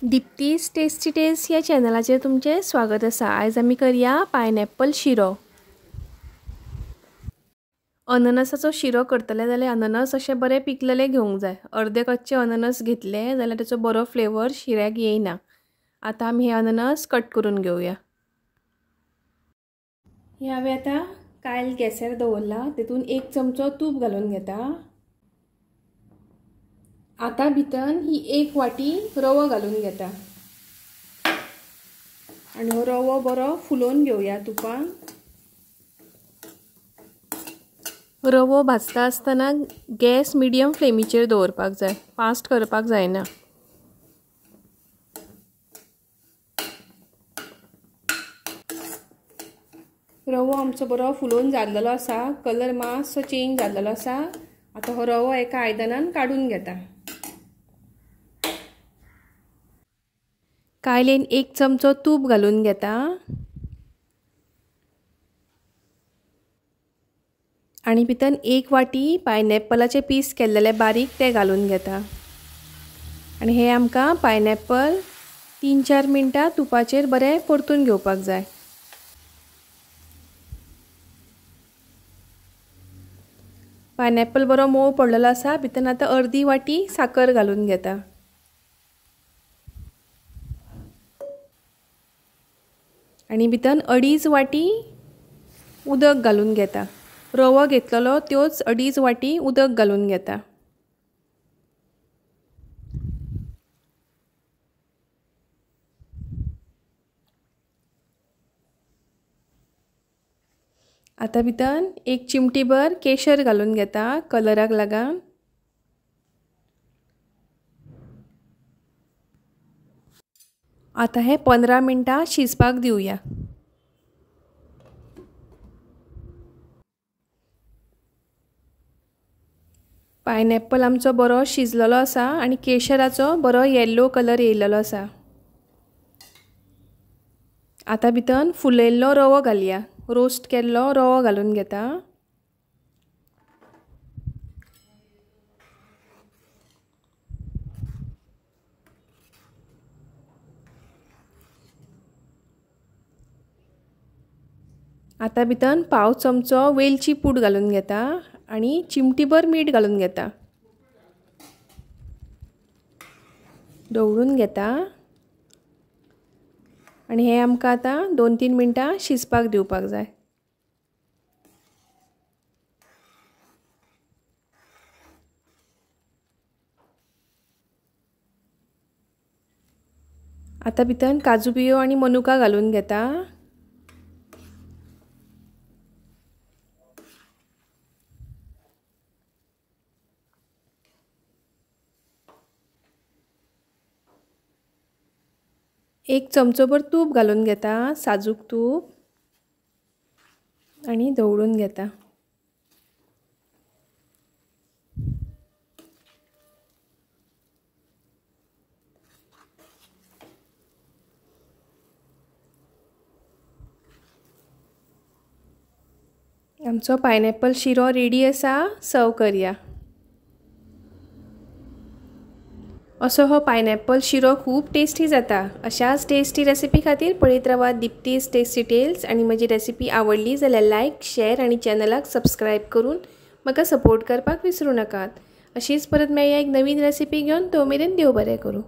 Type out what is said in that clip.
दीप्तीज tasty test या चॅनलाचेर तुमचे स्वागत आसा। आज आमी करया पायनॅपल शिरो। अननसाचो शिरो करतले जाल्यार अननस अशे बरे पिकलेले घेवंक जाय। अर्धे कच्चे अननस घेतले जाल्यार त्याचो बरो फ्लेवर शिऱ्याक येयना। आता आमी हे अननस कट करून घेवया। हे हांवें आतां कायल गॅसार दवरला, तेतून 1 चमचो तूप घालून घेता। आता भितर ही 1 वाटी रवो घालून घेता आणि हो रवो बरो फुलोवन घेवया तुपान। रवो भाजता आसतना गॅस मिडियम फ्लेमीचेर दवरपाक जाय, फास्ट करपाक जायना। रवो आमचो बरो फुलोवन जाल्लो आसा, कलर मातसो चेंज जाल्लो आसा। आता हो रवो एका आयदनान काढून घेता। कायलेन 1 चमचो तूप घालून घेता आणि भितर 1 वाटी पायनॅपलाचे पीस केल्लेले बारीक ते घालून घेता आणि हे आमकां पायनॅपल 3-4 मिनटां तुपाचेर बरे परतून घेवपाक जाय। पायनॅपल बरो मोव पडलेलो आसा, भितर आता अर्धी वाटी साकर घालून घेता आणि भितर 2.5 वाटी उदक घालून घेता। रवो घेतलेलो त्योच 2.5 वाटी उदक घालून घेता। आता भितर 1 चिमटीभर केशर घालून घेता कलराक लागून। आता हे 15 मिनटां शिजपाक दिवया। पायनॅपल आमचो बरो शिजलेलो आसा आणि केशराचो बरो येलो कलर येयलेलो आसा। आता भितर फुलयल्लो रवो घालया, रोस्ट केल्लो रवो घालून घेता। आता भितर पाव चमचो वेलची पूड घालून घेता आणि चिमटीभर मीठ घालून घेता। ढवळून घेता आणि हे आमकां आता 2-3 मिनटां शिजपाक दिवपाक जाय। आता भितर काजू बियो आणि मनुका घालून घेता। एक चमचोभर तूप घालून घेता, साजूक तूप, आणि ढवळून घेता। आमचो पायनॅपल शिरो रेडी आसा, सर्व करया। असो हो पायनॅपल शिरो खूब टेस्टी जाता। अशाच टेस्टी रेसिपी खातीर पळयत रावा दीप्तीज टेस्टी टेल्स। आणि म्हजी रेसिपी आवडली जाल्यार लायक, शेअर आणि चॅनलाक सबस्क्राईब करून म्हाका सपोर्ट करपाक विसरूं नाकात। अशीच परत मेळया एक नवीन रेसिपी घेवन, तो मेरेन देव बरें करूं।